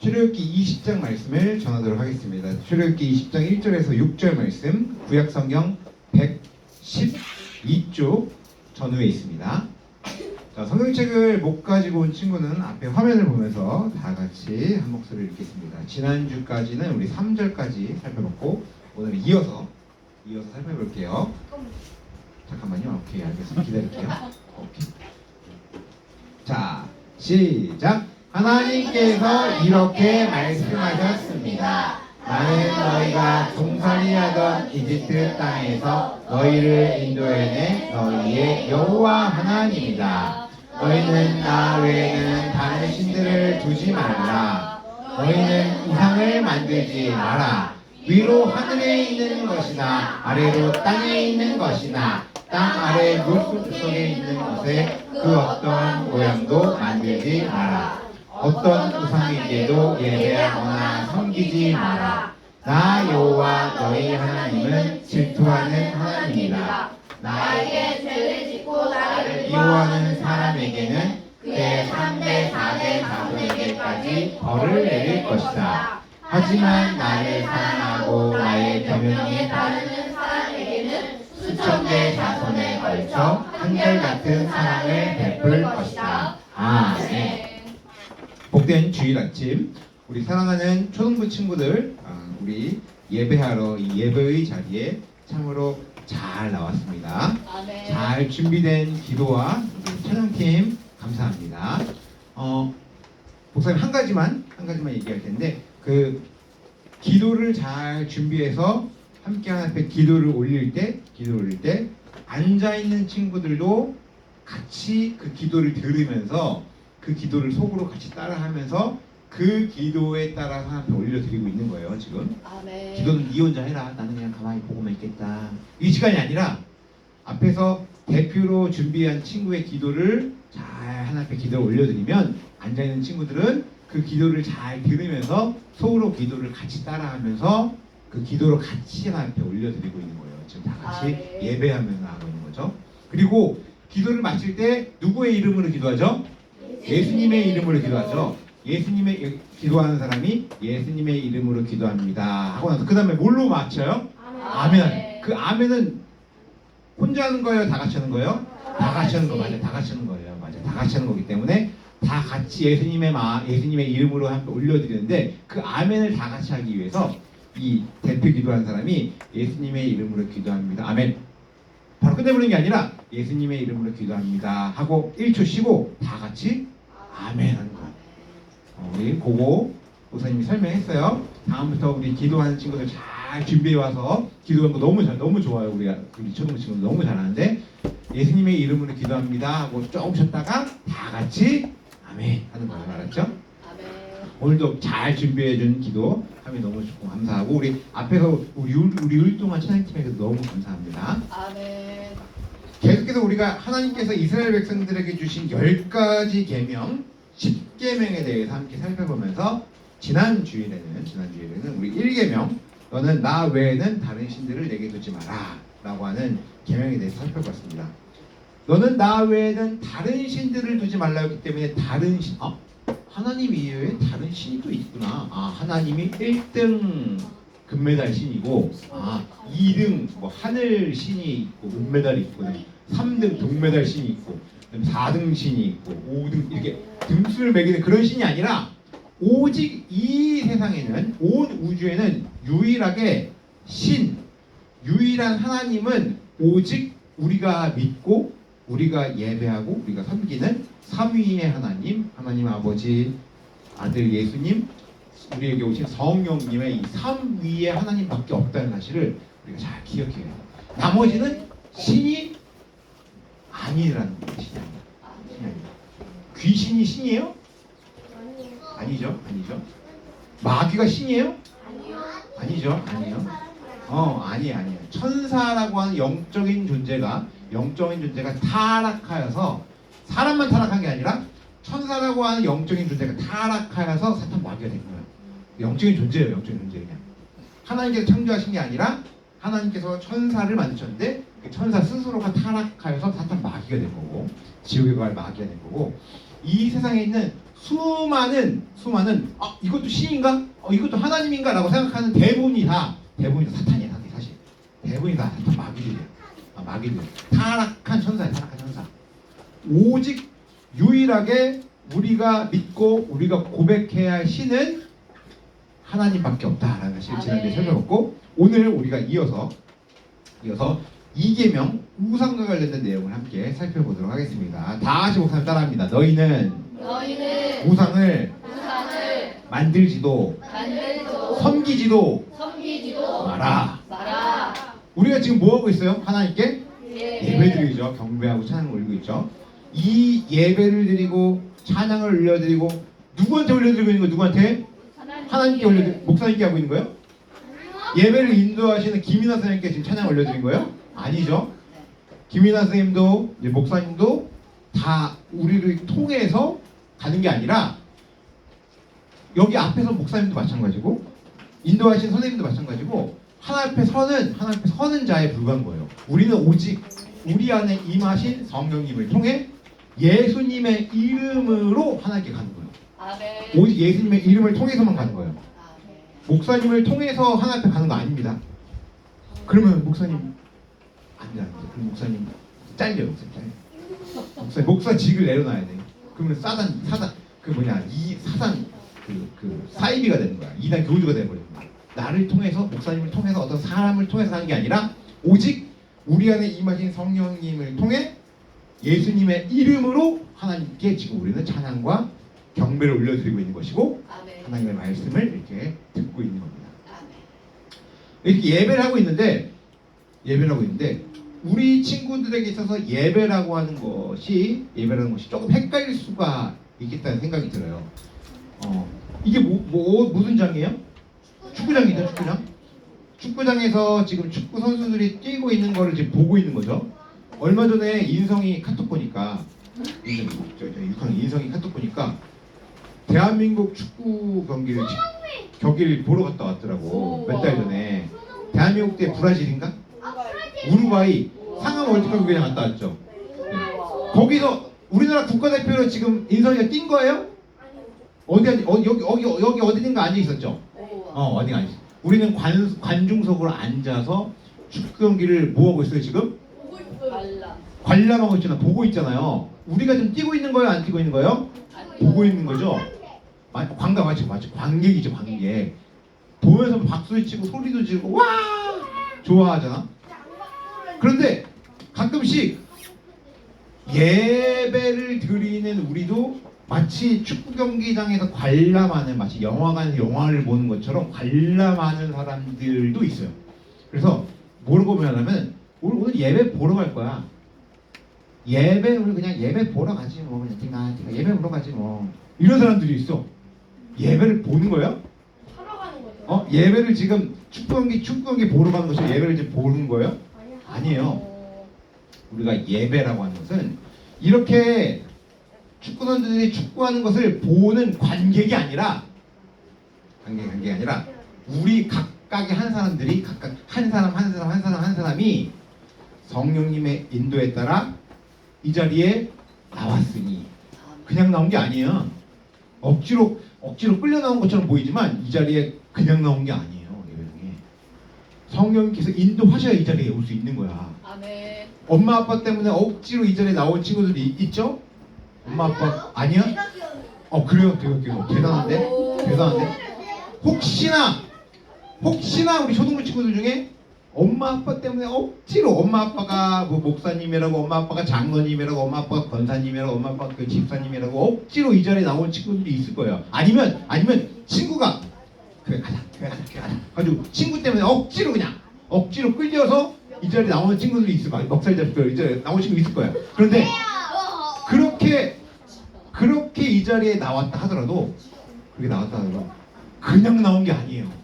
출애굽기 20장 말씀을 전하도록 하겠습니다. 출애굽기 20장 1절에서 6절 말씀, 구약성경 112쪽 전후에 있습니다. 자, 성경책을 못 가지고 온 친구는 앞에 화면을 보면서 다 같이 한 목소리를 읽겠습니다. 지난주까지는 우리 3절까지 살펴봤고 오늘은 이어서 살펴볼게요. 잠깐만요. 오케이, 알겠습니다. 기다릴게요. 오케이. 자, 시작! 하나님께서 이렇게 말씀하셨습니다. 나는 너희가 종살이하던 이집트 땅에서 너희를 인도해내 너희의 여호와 하나님이다. 너희는 나 외에는 다른 신들을 두지 말라. 너희는 우상을 만들지 마라. 위로 하늘에 있는 것이나 아래로 땅에 있는 것이나 땅 아래 물속에 있는 것에 그 어떤 모양도 만들지 마라. 어떤 우상에게도 예배하거나 섬기지 마라. 나 여호와 너희 하나님은 질투하는 하나님이다. 나에게 죄를 짓고 나를 미워하는 사람에게는 그의 3대 4대 자손에게까지 벌을 내릴 것이다. 하지만 나를 사랑하고 나의 계명에 따르는 사람에게는 수천대 자손에 걸쳐 한결같은 사랑을 베풀 것이다. 아멘. 복된 주일 아침, 우리 사랑하는 초등부 친구들, 우리 예배하러 이 예배의 자리에 참으로 잘 나왔습니다. 아멘. 잘 준비된 기도와 우리 찬양팀 감사합니다. 목사님 한 가지만 얘기할 텐데, 그 기도를 잘 준비해서 함께 하나님 기도를 올릴 때 앉아 있는 친구들도 같이 그 기도를 들으면서 그 기도를 속으로 같이 따라하면서 그 기도에 따라서 하나님께 올려드리고 있는 거예요. 지금 아멘. 기도는 네 혼자 해라. 나는 그냥 가만히 보고만 있겠다. 이 시간이 아니라 앞에서 대표로 준비한 친구의 기도를 잘 하나님께 기도를 올려드리면 앉아있는 친구들은 그 기도를 잘 들으면서 속으로 기도를 같이 따라하면서 그 기도를 같이 하나님께 올려드리고 있는 거예요. 지금 다 같이 예배하면서 하고 있는 거죠. 그리고 기도를 마칠 때 누구의 이름으로 기도하죠? 예수님의 이름으로 기도하죠. 예수님의 기도하는 사람이 예수님의 이름으로 기도합니다 하고 나서 그 다음에 뭘로 마쳐요? 아멘. 그 아멘은 혼자 하는 거예요? 다 같이 하는 거예요? 다 같이 하는 거 맞아요. 다 같이 하는 거예요. 맞아요. 다 같이 하는 거기 때문에 다 같이 예수님의 이름으로 함께 올려드리는데 그 아멘을 다 같이 하기 위해서 이 대표 기도하는 사람이 예수님의 이름으로 기도합니다. 아멘. 바로 끝내버리는 게 아니라 예수님의 이름으로 기도합니다 하고 1초 쉬고 다 같이 아멘 하는 거예요. 우리 그거 목사님이 설명했어요. 다음부터 우리 기도하는 친구들 잘 준비해 와서 기도하는 거 너무 좋아요. 우리 초등부 친구들 너무 잘하는데 예수님의 이름으로 기도합니다 하고 조금 쉬었다가 다 같이 아멘 하는 거예요. 알았죠? 아멘. 오늘도 잘 준비해 준 기도 하면 너무 좋고 감사하고 우리 앞에서 우리 율동한 찬양팀에게도 너무 감사합니다. 아멘. 계속해서 우리가 하나님께서 이스라엘 백성들에게 주신 10가지 계명 10계명에 대해서 함께 살펴보면서 지난 주일에는 우리 1계명 너는 나 외에는 다른 신들을 내게 두지 마라 라고 하는 계명에 대해서 살펴봤습니다. 너는 나 외에는 다른 신들을 두지 말라 했기 때문에 다른 신 하나님 이외에 다른 신이 또 있구나. 하나님이 1등 금메달 신이고 2등 뭐 하늘 신이 있고 은메달이 있고 3등 동메달 신이 있고 4등 신이 있고 5등 이렇게 등수를 매기는 그런 신이 아니라 오직 이 세상에는 온 우주에는 유일하게 유일한 하나님은 오직 우리가 믿고 우리가 예배하고 우리가 섬기는 삼위의 하나님 아버지, 아들 예수님, 우리에게 오신 성령님의 이 삼위의 하나님밖에 없다는 사실을 우리가 잘 기억해야 해요. 나머지는 신이 아니라는 거예요. 신이 아니라. 귀신이 신이에요? 아니죠. 마귀가 신이에요? 아니죠. 아니에요. 천사라고 하는 영적인 존재가 타락하여서 사람만 타락한 게 아니라 천사라고 하는 영적인 존재가 타락하여서 사탄 마귀가 된 거예요. 영적인 존재예요. 그냥 하나님께서 창조하신 게 아니라 하나님께서 천사를 만드셨는데 그 천사 스스로가 타락하여서 사탄 마귀가 된 거고 지옥에 갈 마귀가 된 거고 이 세상에 있는 수많은 이것도 신인가? 이것도 하나님인가? 라고 생각하는 대부분이 다 사탄이야. 사실 대부분이 다 사탄 마귀들이야. 마귀들, 타락한 천사야. 타락한 천사. 오직 유일하게 우리가 믿고 우리가 고백해야 할 신은 하나님밖에 없다라는 사실을 지난주에 설명했고, 오늘 우리가 이어서 이계명 우상과 관련된 내용을 함께 살펴보도록 하겠습니다. 다 같이 목사님 따라합니다. 너희는 우상을 만들지도 섬기지도 마라. 우리가 지금 뭐 하고 있어요? 하나님께 예배드리죠. 경배하고 찬양을 올리고 있죠. 이 예배를 드리고 찬양을 올려드리고 누구한테 올려드리고 있는 거예요? 누구한테? 하나님께 올려드리고, 목사님께 하고 있는 거예요? 예배를 인도하시는 김인하 선생님께 지금 찬양 올려드린 거예요? 아니죠. 김인하 선생님도 목사님도 다 우리를 통해서 가는 게 아니라, 여기 앞에서 목사님도 마찬가지고 인도하신 선생님도 마찬가지고 하나님 앞에 서는 자에 불과한 거예요. 우리는 오직 우리 안에 임하신 성령님을 통해 예수님의 이름으로 하나님께 가는 거예요. 오직 예수님의 이름을 통해서만 가는 거예요. 목사님을 통해서 하나님 앞에 가는 거 아닙니다. 그러면 목사님 안 돼. 그럼 목사님 잘려요. 목사직을 내려놔야 돼. 그러면 사단 사이비가 되는 거야. 이단 교주가 되어버리는 거야. 나를 통해서, 목사님을 통해서, 어떤 사람을 통해서 하는 게 아니라 오직 우리 안에 임하신 성령님을 통해 예수님의 이름으로 하나님께 지금 우리는 찬양과 경배를 올려드리고 있는 것이고, 하나님의 말씀을 이렇게 듣고 있는 겁니다. 이렇게 예배를 하고 있는데 우리 친구들에게 있어서 예배라고 하는 것이 조금 헷갈릴 수가 있겠다는 생각이 들어요. 이게 무슨 장이에요? 축구장이죠. 축구장에서 지금 축구 선수들이 뛰고 있는 거를 지금 보고 있는 거죠. 얼마 전에 인성이 카톡 보니까 인성이 카톡 보니까 대한민국 축구 경기를 보러 갔다 왔더라고. 몇 달 전에 대한민국 대 브라질인가? 우루과이 상암 월드컵 그냥 갔다 왔죠. 네. 거기서 우리나라 국가대표로 지금 인성이가 뛴 거예요? 여기 어디든가 앉아 있었죠. 어디가 앉아. 우리는 관중석으로 앉아서 축구 경기를 뭐 하고 있어요 지금? 관람하고 있잖아. 보고 있잖아요. 우리가 지금 뛰고 있는 거예요? 안 뛰고 있는 거예요? 보고 있는 거죠. 맞죠. 관객이죠. 관객. 보면서 박수 치고 소리도 지르고 와 좋아하잖아. 그런데 가끔씩 예배를 드리는 우리도 마치 축구 경기장에서 관람하는, 마치 영화관에서 영화를 보는 것처럼 관람하는 사람들도 있어요. 그래서 뭐라고 표현하면 오늘 예배 보러 갈 거야. 우리 그냥 예배 보러 가지 뭐. 그냥 예배 보러 가지 뭐. 이런 사람들이 있어. 예배를 보는 거예요? 하러 가는 거죠. 예배를 지금 축구 경기 보러 가는 것이 예배를 지금 보는 거예요? 아니에요. 우리가 예배라고 하는 것은 이렇게 축구 선수들이 축구하는 것을 보는 관객이 아니라 우리 각각의 한 사람들이 각각 한 사람이 성령님의 인도에 따라 이 자리에 나왔으니, 그냥 나온 게 아니에요. 억지로 끌려 나온 것처럼 보이지만 이 자리에 그냥 나온 게 아니에요. 성령님께서 인도하셔야 이 자리에 올 수 있는 거야. 아멘. 엄마 아빠 때문에 억지로 이 자리에 나온 친구들이 있죠? 엄마 아빠 아니야? 그래요? 되게 대단한데? 혹시나 우리 초등부 친구들 중에 엄마 아빠 때문에 억지로, 엄마 아빠가 뭐 목사님이라고, 엄마 아빠가 장로님이라고, 엄마 아빠가 권사님이라고, 엄마 아빠가 그 집사님이라고 억지로 이 자리에 나온 친구들이 있을 거예요. 아니면 친구가 교회 가자 가지고 친구 때문에 억지로 끌려서 이 자리에 나오는 친구들이 있을 거야. 넉살 잡고 이 자리에 나오는 친구 있을 거야. 그런데 그렇게 이 자리에 나왔다 하더라도 그냥 나온 게 아니에요.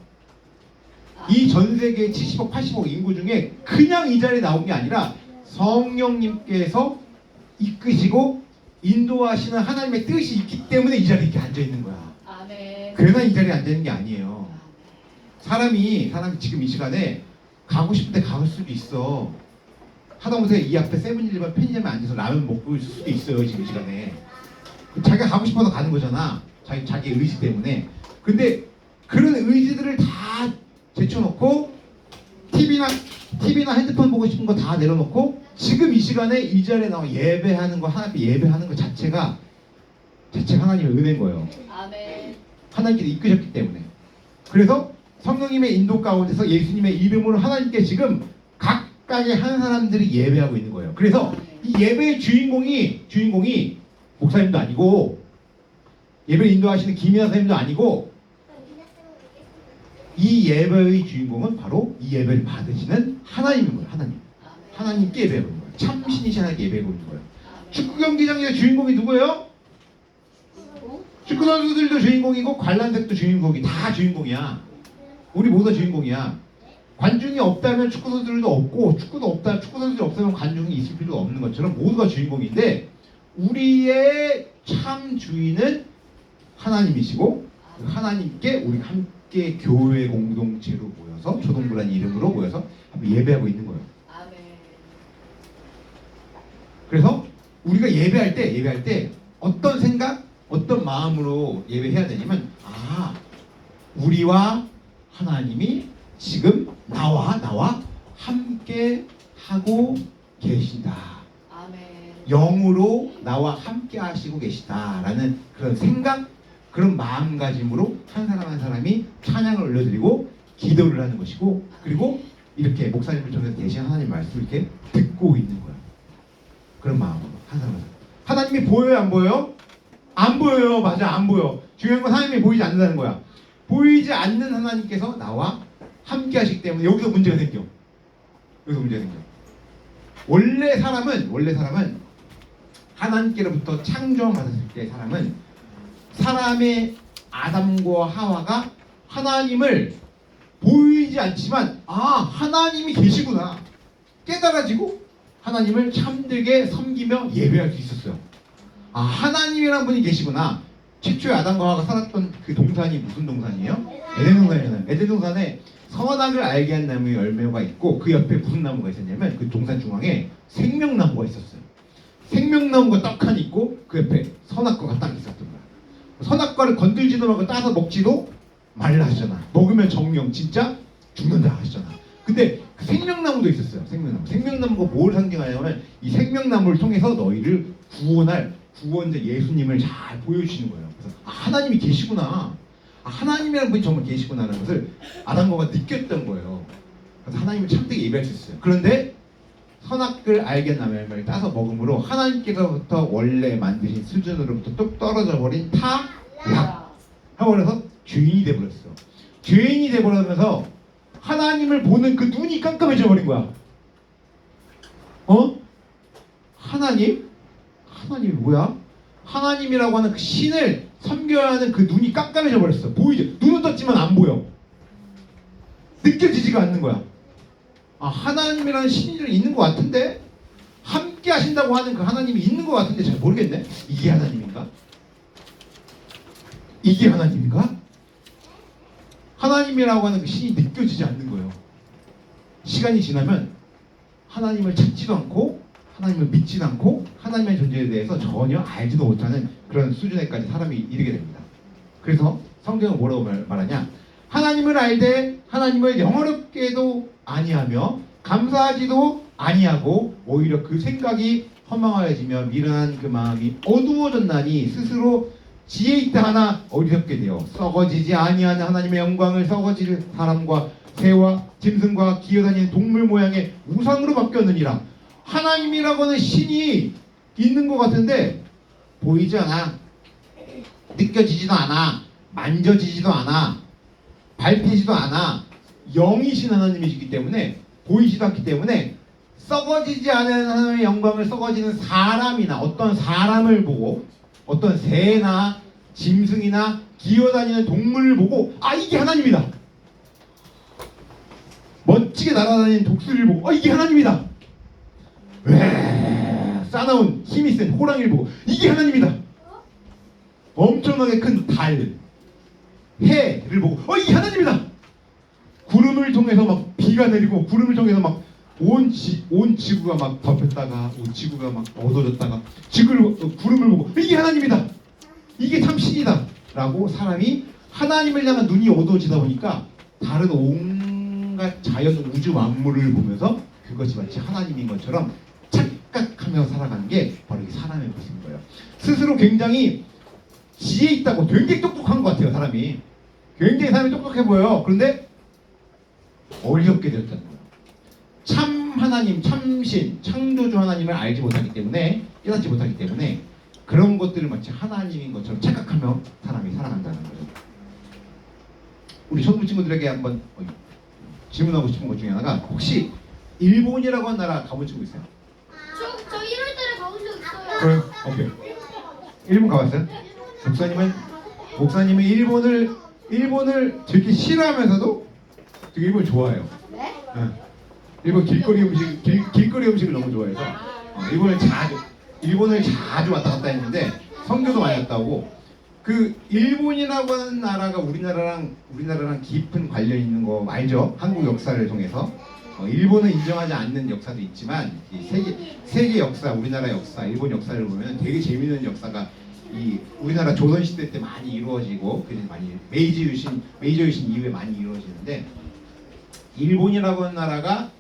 이 전 세계 70억, 80억 인구 중에 그냥 이 자리에 나온 게 아니라 성령님께서 이끄시고 인도하시는 하나님의 뜻이 있기 때문에 이 자리에 이렇게 앉아 있는 거야. 아멘. 그러나 이 자리에 앉아 있는 게 아니에요. 사람이 지금 이 시간에 가고 싶은데 갈 수도 있어. 하다못해 이 앞에 세븐일레븐 편의점에 앉아서 라면 먹고 있을 수도 있어요. 지금 이 시간에. 자기가 가고 싶어서 가는 거잖아. 자기 의지 때문에. 근데 그런 의지들을 다 제쳐놓고 TV나 핸드폰 보고 싶은 거 다 내려놓고 지금 이 시간에 이 자리에 나와 예배하는 거, 하나님 예배하는 거 자체가 하나님의 은혜인 거예요. 아멘. 하나님께서 이끄셨기 때문에. 그래서 성령님의 인도 가운데서 예수님의 이름으로 하나님께 지금 각각의 한 사람들이 예배하고 있는 거예요. 그래서 이 예배의 주인공이 목사님도 아니고 예배를 인도하시는 김이나 선생님도 아니고 이 예배의 주인공은 바로 이 예배를 받으시는 하나님인 거예요. 하나님께 예배하고 있는 거예요. 참신이신 하나님께 예배하고 있는 거예요. 축구 경기장의 주인공이 누구예요? 축구 선수들도 주인공이고 관람객도 주인공이 다 주인공이야. 우리 모두 다 주인공이야. 관중이 없다면 축구 선수들도 없고 축구 선수들이 없으면 관중이 있을 필요가 없는 것처럼 모두가 주인공인데 우리의 참 주인은 하나님이시고 하나님께 우리 함께 교회 공동체로 모여서 초동부란 이름으로 모여서 예배하고 있는 거예요. 아멘. 그래서 우리가 예배할 때 어떤 생각, 어떤 마음으로 예배해야 되냐면 우리와 하나님이 지금 나와 함께 하고 계신다. 아멘. 영으로 나와 함께 하시고 계시다라는 그런 생각, 그런 마음가짐으로 한 사람 한 사람이 찬양을 올려드리고 기도를 하는 것이고 그리고 이렇게 목사님을 통해서 대신 하나님 말씀을 이렇게 듣고 있는 거야. 그런 마음으로 한 사람 한 사람. 하나님이 보여요, 안 보여요? 안 보여요. 맞아, 안 보여. 중요한 건 하나님이 보이지 않는다는 거야. 보이지 않는 하나님께서 나와 함께 하시기 때문에 여기서 문제가 생겨. 원래 사람은 하나님께로부터 창조를 받았을 때 사람의 아담과 하와가 하나님을 보이지 않지만 하나님이 계시구나 깨달아지고 하나님을 참되게 섬기며 예배할 수 있었어요. 하나님이란 분이 계시구나. 최초의 아담과 하와가 살았던 그 동산이 무슨 동산이에요? 에덴 동산이잖아요. 에덴 동산에 선악을 알게 한 나무의 열매가 있고 그 옆에 무슨 나무가 있었냐면 그 동산 중앙에 생명나무가 있었어요. 생명나무가 딱 하나 있고 그 옆에 선악과가 딱 있었던 거야. 선악과를 건들지도 말고 따서 먹지도 말라 하셨잖아. 먹으면 정령 진짜 죽는다 하셨잖아. 근데 그 생명나무도 있었어요. 생명나무가 뭘 상징하냐면 이 생명나무를 통해서 너희를 구원할 구원자 예수님을 잘 보여주시는 거예요. 그래서 하나님이 계시구나. 하나님이라는 분이 정말 계시구나라는 것을 아담과 느꼈던 거예요. 그래서 하나님을 참되게 예배할 수 있어요. 그런데 선악을 알게 나무의 열매를 따서 먹음으로 하나님께서부터 원래 만드신 수준으로부터 뚝 떨어져 버린 타락 하버려서 죄인이 돼버렸어. 죄인이 돼버리면서 하나님을 보는 그 눈이 깜깜해져 버린 거야. 하나님이 뭐야? 하나님이라고 하는 그 신을 섬겨야 하는 그 눈이 깜깜해져 버렸어. 보이지? 눈은 떴지만 안 보여. 느껴지지가 않는 거야. 하나님이라는 신이 있는 것 같은데 함께 하신다고 하는 그 하나님이 있는 것 같은데 잘 모르겠네. 이게 하나님인가? 하나님이라고 하는 그 신이 느껴지지 않는 거예요. 시간이 지나면 하나님을 찾지도 않고 하나님을 믿지도 않고 하나님의 존재에 대해서 전혀 알지도 못하는 그런 수준에까지 사람이 이르게 됩니다. 그래서 성경은 뭐라고 말하냐? 하나님을 알되 하나님을 영어롭게도 아니하며 감사하지도 아니하고 오히려 그 생각이 허망하여지며 미련한 그 마음이 어두워졌나니 스스로 지혜 있다 하나 어리석게 되어 썩어지지 아니하는 하나님의 영광을 썩어질 사람과 새와 짐승과 기어다니는 동물 모양의 우상으로 바뀌었느니라. 하나님이라고 하는 신이 있는 것 같은데 보이지 않아, 느껴지지도 않아, 만져지지도 않아, 밟히지도 않아. 영이신 하나님이시기 때문에 보이지도 않기 때문에 썩어지지 않은 하나님의 영광을 썩어지는 사람이나 어떤 사람을 보고 어떤 새나 짐승이나 기어다니는 동물을 보고 이게 하나님이다. 멋지게 날아다니는 독수리를 보고 이게 하나님이다. 싸나운 힘이 센 호랑이를 보고 이게 하나님이다. 엄청나게 큰 달, 해를 보고 이게 하나님이다. 구름을 통해서 막 비가 내리고 구름을 통해서 막 온 지구가 막 덮였다가 온 지구가 막 어두워졌다가 구름을 보고 이게 하나님이다. 이게 참 신이다라고 사람이 하나님을 향한 눈이 어두워지다 보니까 다른 온갖 자연 우주 만물을 보면서 그것이 마치 하나님인 것처럼 착각하며 살아가는 게 바로 이 사람의 모습인 거예요. 스스로 굉장히 지혜 있다고 굉장히 똑똑한 것 같아요. 사람이 굉장히 사람이 똑똑해 보여요. 그런데 어리석게 되었다는 거예요. 참 하나님, 참신, 창조주 하나님을 알지 못하기 때문에, 깨닫지 못하기 때문에 그런 것들을 마치 하나님인 것처럼 착각하며 사람이 살아간다는 거죠. 우리 청부 친구들에게 한번 질문하고 싶은 것 중에 하나가, 혹시 일본이라고 하는 나라 가본 친구 있어요? 저 1월 달에 가본 적 있어요. 그래요? 오케이. 일본 가봤어요? 목사님은 일본을 되게 싫어하면서도 되게 일본을 좋아해요. 네? 응. 일본 길거리 음식을 너무 좋아해서 일본을 자주 왔다 갔다 했는데 성교도 많이 갔다 오고, 그 일본이라고 하는 나라가 우리나라랑 깊은 관련 있는 거 알죠? 한국 역사를 통해서 일본은 인정하지 않는 역사도 있지만 이 세계 역사, 우리나라 역사, 일본 역사를 보면 되게 재미있는 역사가 이 우리나라 조선 시대 때 많이 이루어지고, 그래서 많이 메이지 유신 이후에 많이 이루어지는데, 일본이라고 하는 나라가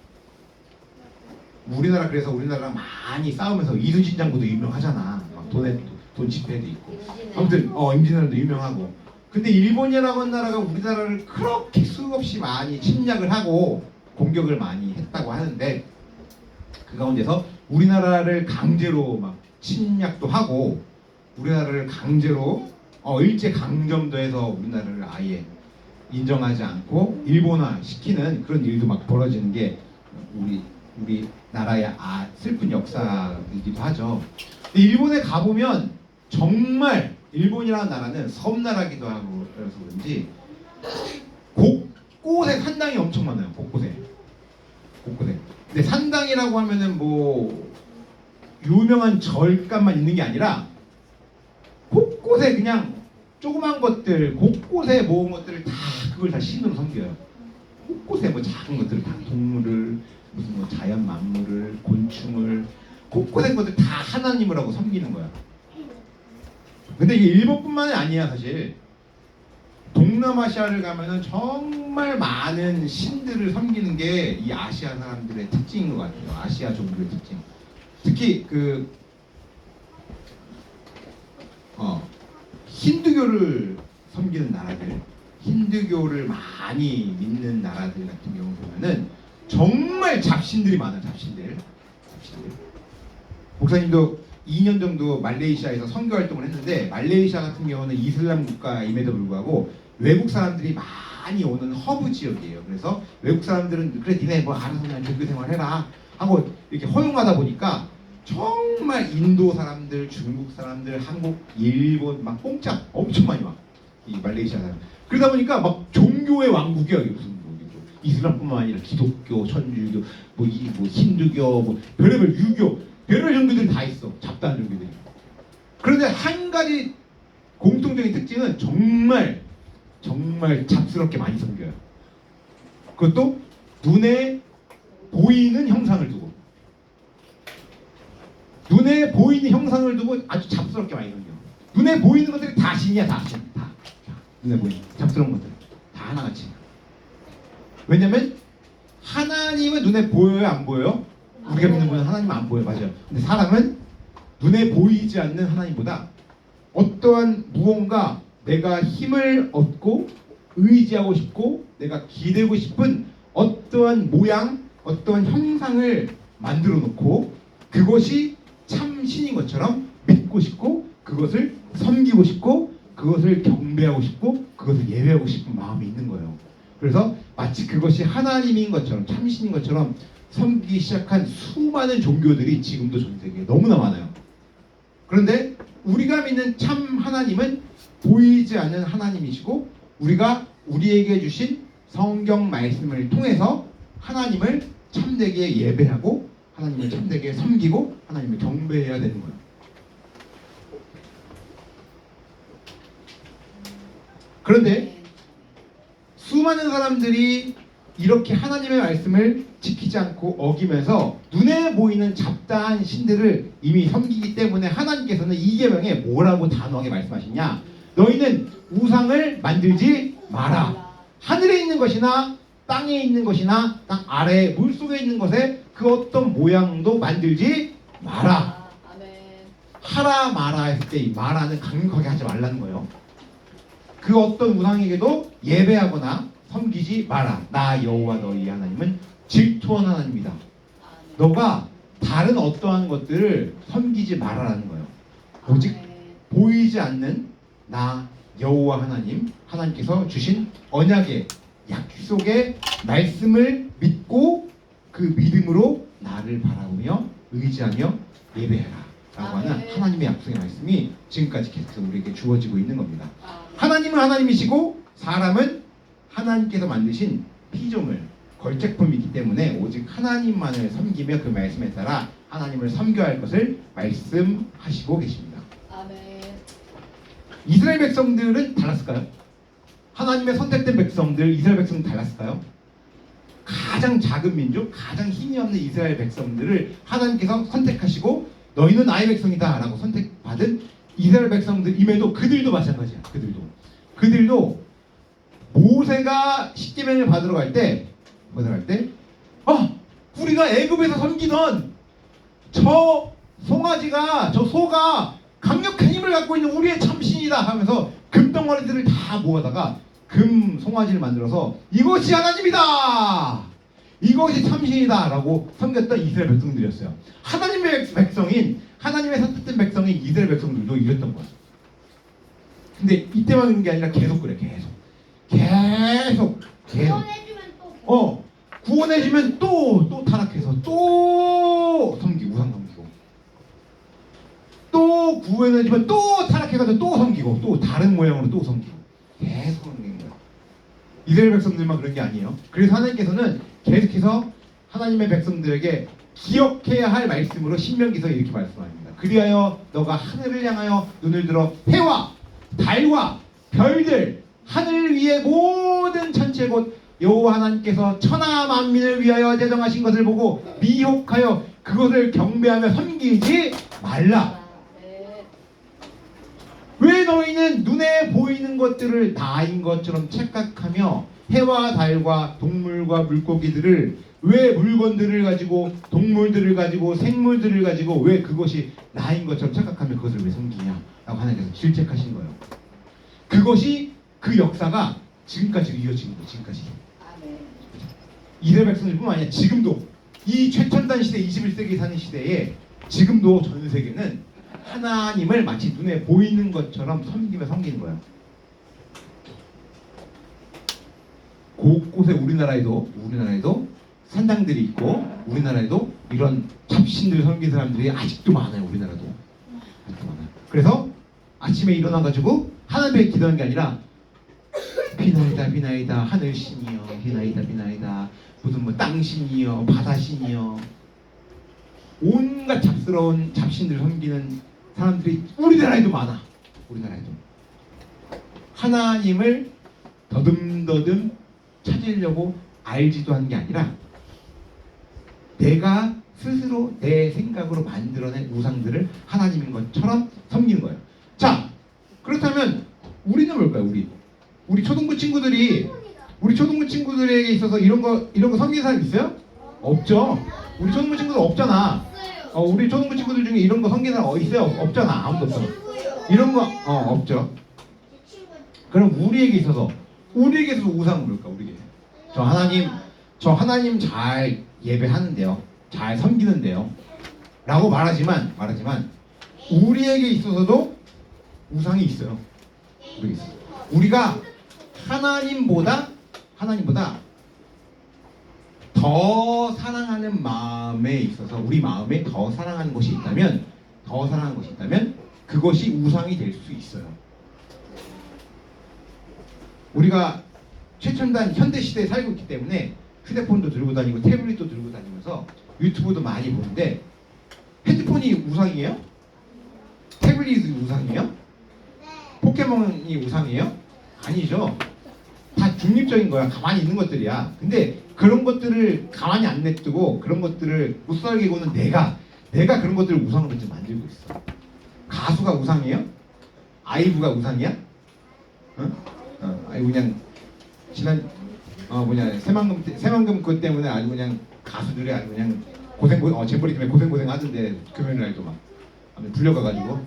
그래서 우리나라랑 많이 싸우면서 이순신 장군도 유명하잖아. 막 돈 집회도 있고. 아무튼 임진왜란도 유명하고. 근데 일본이라고 하는 나라가 우리나라를 그렇게 수없이 많이 침략을 하고 공격을 많이 했다고 하는데, 그 가운데서 우리나라를 강제로 막 침략도 하고, 우리나라를 강제로 일제 강점도 해서 우리나라를 아예 인정하지 않고 일본화 시키는 그런 일도 막 벌어지는 게 우리 나라의 슬픈 역사이기도 하죠. 근데 일본에 가보면 정말 일본이라는 나라는 섬나라기도 하고 그래서 그런지 곳곳에 산당이 엄청 많아요. 곳곳에. 근데 산당이라고 하면은 뭐 유명한 절간만 있는 게 아니라 곳곳에 그냥 조그만 것들, 곳곳에 모은 것들을 다 그걸 다 신으로 섬겨요. 곳곳에 뭐 작은 것들을 다 동물을, 무슨 뭐 자연 만물을, 곤충을, 곳곳에 것들 다 하나님을 하고 섬기는 거야. 근데 이게 일본뿐만이 아니야. 사실 동남아시아를 가면은 정말 많은 신들을 섬기는 게 이 아시아 사람들의 특징인 것 같아요. 아시아 종교의 특징. 특히 힌두교를 섬기는 나라들, 힌두교를 많이 믿는 나라들 같은 경우 보면은 정말 잡신들이 많아요. 잡신들. 목사님도 2년 정도 말레이시아에서 선교 활동을 했는데, 말레이시아 같은 경우는 이슬람 국가임에도 불구하고 외국 사람들이 많이 오는 허브 지역이에요. 그래서 외국 사람들은 그래 니네 뭐 알아서 그냥 종교 생활해라 하고 이렇게 허용하다 보니까 정말 인도 사람들, 중국 사람들, 한국, 일본 막 공짜 엄청 많이 와. 이 말레이시아 사람. 그러다 보니까 막 종교의 왕국이야. 무슨 뭐 이슬람뿐만 아니라 기독교, 천주교, 뭐 힌두교, 뭐 별의별 유교, 별의별 종교들이 다 있어. 잡다한 종교들이. 그런데 한 가지 공통적인 특징은 정말 잡스럽게 많이 섬겨요. 그것도 눈에 보이는 형상을 두고. 눈에 보이는 형상을 두고 아주 잡스럽게 많이 섬겨. 눈에 보이는 것들이 다 신이야. 다 눈에 보이는 잡스러운 것들 다 하나같이. 왜냐면 하나님은 눈에 보여요? 안 보여요? 우리가 믿는 분은 하나님은 안 보여요. 맞아요. 근데 사람은 눈에 보이지 않는 하나님보다 어떠한 무언가 내가 힘을 얻고 의지하고 싶고 내가 기대고 싶은 어떠한 모양, 어떠한 형상을 만들어 놓고 그것이 참 신인 것처럼 믿고 싶고, 그것을 섬기고 싶고, 그것을 경배하고 싶고, 그것을 예배하고 싶은 마음이 있는 거예요. 그래서 마치 그것이 하나님인 것처럼, 참신인 것처럼 섬기기 시작한 수많은 종교들이 지금도 전 세계에 너무나 많아요. 그런데 우리가 믿는 참 하나님은 보이지 않는 하나님이시고, 우리가 우리에게 주신 성경 말씀을 통해서 하나님을 참되게 예배하고, 하나님을 참되게 섬기고, 하나님을 경배해야 되는 거예요. 그런데 수많은 사람들이 이렇게 하나님의 말씀을 지키지 않고 어기면서 눈에 보이는 잡다한 신들을 이미 섬기기 때문에 하나님께서는 이 계명에 뭐라고 단호하게 말씀하시냐? 너희는 우상을 만들지 마라. 하늘에 있는 것이나 땅에 있는 것이나 땅 아래 물속에 있는 것에 그 어떤 모양도 만들지 마라. 아멘. 하라 마라 했을 때 이 마라는 강력하게 하지 말라는 거예요. 그 어떤 우상에게도 예배하거나 섬기지 마라. 나 여호와 너희 하나님은 질투한 하나님이다. 너가 다른 어떠한 것들을 섬기지 말아라는 거예요. 오직 보이지 않는 나 여호와 하나님께서 주신 언약의 약속의 말씀을 믿고 그 믿음으로 나를 바라보며 의지하며 예배해라 라고 하는 하나님의 약속의 말씀이 지금까지 계속 우리에게 주어지고 있는 겁니다. 하나님은 하나님이시고 사람은 하나님께서 만드신 피조물 걸작품이기 때문에 오직 하나님만을 섬기며 그 말씀에 따라 하나님을 섬겨야 할 것을 말씀하시고 계십니다. 아멘. 이스라엘 백성들은 달랐을까요? 하나님의 선택된 백성들, 이스라엘 백성은 달랐을까요? 가장 작은 민족, 가장 힘이 없는 이스라엘 백성들을 하나님께서 선택하시고 너희는 나의 백성이다 라고 선택받은 이스라엘 백성들임에도 그들도 마찬가지야. 그들도 모세가 십계명을 받으러 갈 때 우리가 애굽에서 섬기던 저 송아지가 저 소가 강력한 힘을 갖고 있는 우리의 참신이다 하면서 금덩어리들을 다 모아다가 금 송아지를 만들어서 이것이 하나님이다, 이것이 참신이다 라고 섬겼던 이스라엘 백성들이었어요. 하나님의 백성인, 하나님의 선택된 백성인 이스라엘 백성들도 이랬던 거예요. 근데 이때만 그런 게 아니라 계속 그래. 계속 구원해주면 또 구원해주면 또 타락해서 또 섬기고 우상 섬기고, 또 구원해주면 또 타락해가지고 또 섬기고, 또 다른 모양으로 또 섬기고, 계속 섬기는 거예요. 이스라엘 백성들만 그런 게 아니에요. 그래서 하나님께서는 계속해서 하나님의 백성들에게 기억해야 할 말씀으로 신명기서 이렇게 말씀합니다. 그리하여 너가 하늘을 향하여 눈을 들어 해와 달과 별들, 하늘 위의 모든 천체 곧 여호와 하나님께서 천하 만민을 위하여 제정하신 것을 보고 미혹하여 그것을 경배하며 섬기지 말라. 왜 너희는 눈에 보이는 것들을 나인 것처럼 착각하며 해와 달과 동물과 물고기들을, 왜 물건들을 가지고 동물들을 가지고 생물들을 가지고 왜 그것이 나인 것처럼 착각하며 그것을 왜 섬기냐 라고 하나님께서 질책하신 거예요. 그것이 그 역사가 지금까지 이어지는 거예요. 지금까지. 이스라엘 백성들뿐만 아니라 지금도 이 최첨단 시대 21세기 사는 시대에 지금도 전 세계는 하나님을 마치 눈에 보이는 것처럼 섬기며 섬기는 거예요. 곳곳에 우리나라에도 산당들이 있고 우리나라에도 이런 잡신들 섬기는 사람들이 아직도 많아요. 우리나라도 아직도 많아요. 그래서 아침에 일어나가지고 하나님께 기도하는 게 아니라 비나이다 하늘신이여, 비나이다 무슨 뭐 땅신이여, 바다신이여, 온갖 잡스러운 잡신들 섬기는 사람들이 우리나라에도 많아. 우리나라에도 하나님을 더듬더듬 찾으려고 알지도 하는 게 아니라 내가 스스로 내 생각으로 만들어낸 우상들을 하나님인 것처럼 섬기는 거예요. 자, 그렇다면 우리는 뭘까요? 우리 초등부 친구들에게 있어서 이런 거 섬기는 사람 있어요? 없죠. 우리 초등부 친구들 없잖아. 우리 초등부 친구들 중에 이런 거 섬기는 사람 있어요? 없잖아. 아무도 없잖아. 이런 거 없죠. 그럼 우리에게 있어서 우상은 뭘까? 우리에게 저 하나님 잘 예배하는데요, 잘 섬기는데요 라고 말하지만 우리에게 있어서도 우상이 있어요. 우리가 하나님보다 더 사랑하는 마음에 있어서, 우리 마음에 더 사랑하는 것이 있다면 그것이 우상이 될 수 있어요. 우리가 최첨단 현대 시대에 살고 있기 때문에 휴대폰도 들고 다니고 태블릿도 들고 다니면서 유튜브도 많이 보는데, 핸드폰이 우상이에요? 태블릿이 우상이에요? 포켓몬이 우상이에요? 아니죠. 다 중립적인 거야. 가만히 있는 것들이야. 근데 그런 것들을 가만히 안 냅두고 그런 것들을 못 살게 고는 내가 그런 것들을 우상으로 지금 만들고 있어. 가수가 우상이에요? 아이브가 우상이야? 아이고 그냥 지난 새만금 그것 때문에 아주 그냥 가수들이 아주 그냥 재벌이 때문에 고생 하던데 금요일 날도 막 불려가가지고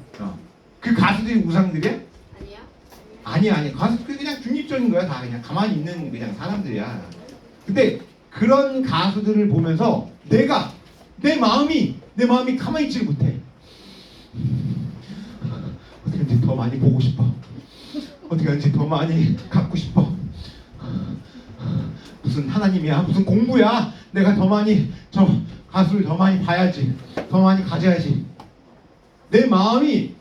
그 가수들이 우상들이야? 아니야. 가수 그냥 중립적인 거야. 다 그냥 가만히 있는 그냥 사람들이야. 근데 그런 가수들을 보면서 내 마음이 가만히 있지를 못해. 어떻게 하는지 더 많이 보고 싶어. 어떻게 하는지 더 많이 갖고 싶어. 무슨 하나님이야? 무슨 공부야? 내가 더 많이 저 가수를 더 많이 봐야지. 더 많이 가져야지. 내 마음이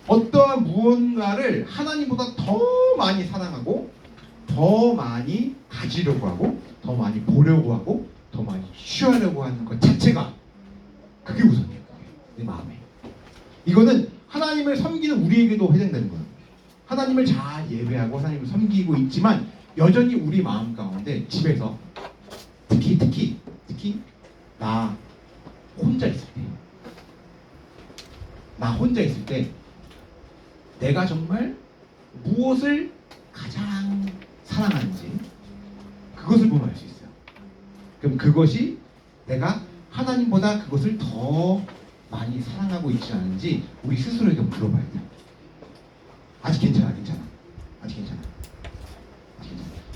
어떠한 무언가를 하나님보다 더 많이 사랑하고 더 많이 가지려고 하고 더 많이 보려고 하고 더 많이 취하려고 하는 것 자체가 그게 우선이에요. 내 마음에. 이거는 하나님을 섬기는 우리에게도 해당되는 거예요. 하나님을 잘 예배하고 하나님을 섬기고 있지만 여전히 우리 마음 가운데 집에서 특히 나 혼자 있을 때 내가 정말 무엇을 가장 사랑하는지 그것을 보면 알 수 있어요. 그럼 그것이 내가 하나님보다 그것을 더 많이 사랑하고 있지 않은지 우리 스스로에게 물어봐야 돼요. 아직 괜찮아.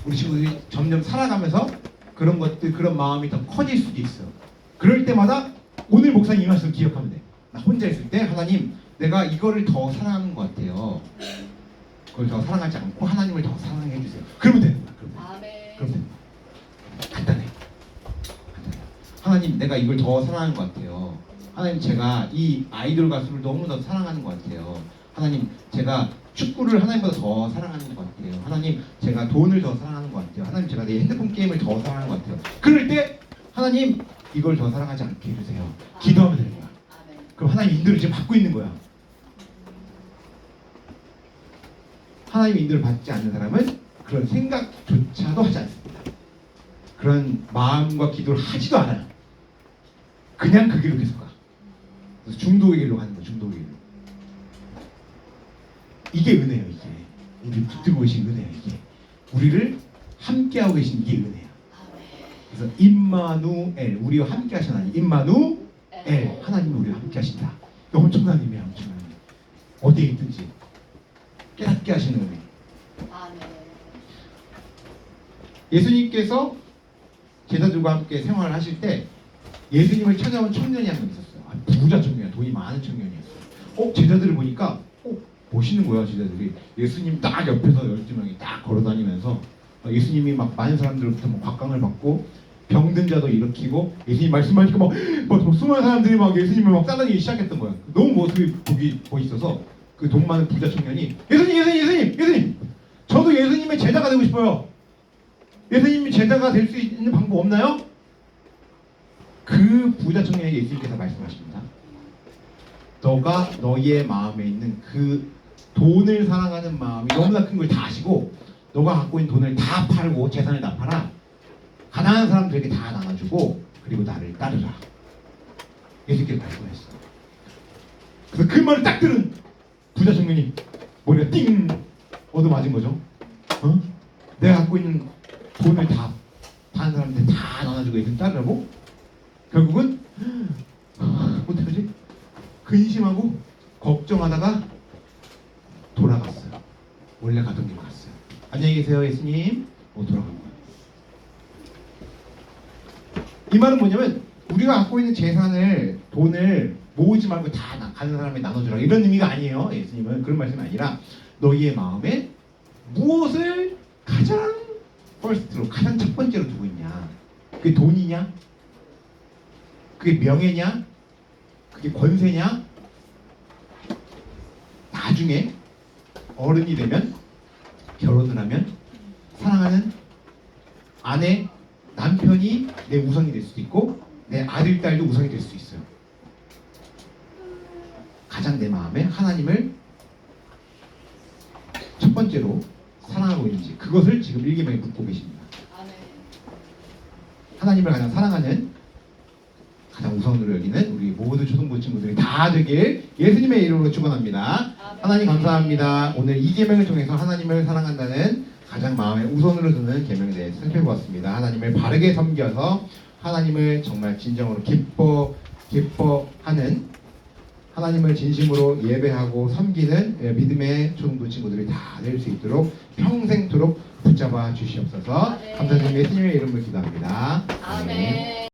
우리 친구들이 점점 살아가면서 그런 것들, 그런 마음이 더 커질 수도 있어요. 그럴 때마다 오늘 목사님 이 말씀 기억하면 돼. 나 혼자 있을 때 하나님, 내가 이거를 더 사랑하는 것 같아요. 그걸 더 사랑하지 않고 하나님을 더 사랑해 주세요. 그러면 되는 거야. 그러면 되는 거야. 간단해. 하나님, 내가 이걸 더 사랑하는 것 같아요. 하나님, 제가 이 아이돌 가수를 너무 더 사랑하는 것 같아요. 하나님, 제가 축구를 하나님보다 더 사랑하는 것 같아요. 하나님, 제가 돈을 더 사랑하는 것 같아요. 하나님, 제가 내 핸드폰 게임을 더 사랑하는 것 같아요. 그럴 때 하나님, 이걸 더 사랑하지 않게 해주세요. 기도하면 되는 거야. 그럼 하나님 인도를 지금 받고 있는 거야. 하나님 인도를 받지 않는 사람은 그런 생각조차도 하지 않습니다. 그런 마음과 기도를 하지도 않아요. 그냥 그 길로 계속 가. 그래서 중독의 길로 가는 거야. 중독의 길로. 이게 은혜예요. 이게 우리 붙들고 계신 은혜예요. 이게 우리를 함께하고 계신 이게 은혜야. 그래서 임마누엘, 우리와 함께 하신 하나님. 임마누엘, 하나님이 우리와 함께 하신다. 이거 엄청난 의미야. 엄청난 의미. 어디에 있든지 깨닫게 하시는 은혜. 예수님께서 제자들과 함께 생활을 하실 때 예수님을 찾아온 청년이 한 명 있었어요. 부자 청년, 돈이 많은 청년이었어요. 제자들을 보니까 보시는 거야. 제자들이 예수님 딱 옆에서 12명이 딱 걸어다니면서 예수님이 막 많은 사람들부터 막 곽강을 받고 병든 자도 일으키고 예수님 말씀하시고 막 수많은 사람들이 막 예수님을 막 따라다니기 시작했던 거야. 너무 모습이 보기 멋있어서 그 돈 많은 부자 청년이 예수님 저도 예수님의 제자가 되고 싶어요. 예수님이 제자가 될 수 있는 방법 없나요? 그 부자 청년에게 예수님께서 말씀하십니다. 너가 너의 마음에 있는 그 돈을 사랑하는 마음이 너무나 큰 걸 다 아시고 너가 갖고 있는 돈을 다 팔고 재산을 다 팔아 가난한 사람들에게 다 나눠주고 그리고 나를 따르라. 예수님께서 말씀하셨어. 그래서 그 말을 딱 들은 부자 청년이 머리가 띵 얻어맞은 거죠. 내가 갖고 있는 돈을 다 파는 사람들 다 나눠주고 예수님 따르라고? 결국은 어떡하지? 근심하고 걱정하다가 돌아갔어요. 원래 가던 길로 갔어요. 안녕히 계세요 예수님. 돌아간 거예요. 이 말은 뭐냐면 우리가 갖고 있는 재산을 돈을 모으지 말고 다 가는 사람에 나눠주라 이런 의미가 아니에요. 예수님은 그런 말씀이 아니라 너희의 마음에 무엇을 가장 퍼스트로 가장 첫 번째로 두고 있냐? 그게 돈이냐? 그게 명예냐? 그게 권세냐? 나중에 어른이 되면 결혼을 하면 사랑하는 아내, 남편이 내 우상이 될 수도 있고 내 아들, 딸도 우상이 될 수 있어요. 가장 내 마음에 하나님을 첫 번째로 사랑하고 있는지 그것을 지금 1계명에 묻고 계십니다. 아멘. 하나님을 가장 사랑하는 가장 우선으로 여기는 우리 모든 초등부 친구들이 다 되길 예수님의 이름으로 축원합니다. 하나님 감사합니다. 오늘 이 계명을 통해서 하나님을 사랑한다는 가장 마음에 우선으로 두는 계명에 대해서 살펴보았습니다. 하나님을 바르게 섬겨서 하나님을 정말 진정으로 기뻐하는 하나님을 진심으로 예배하고 섬기는 믿음의 초등부 친구들이 다 될 수 있도록 평생토록 붙잡아 주시옵소서. 아멘. 감사드리며 예수님의 이름으로 기도합니다. 아멘.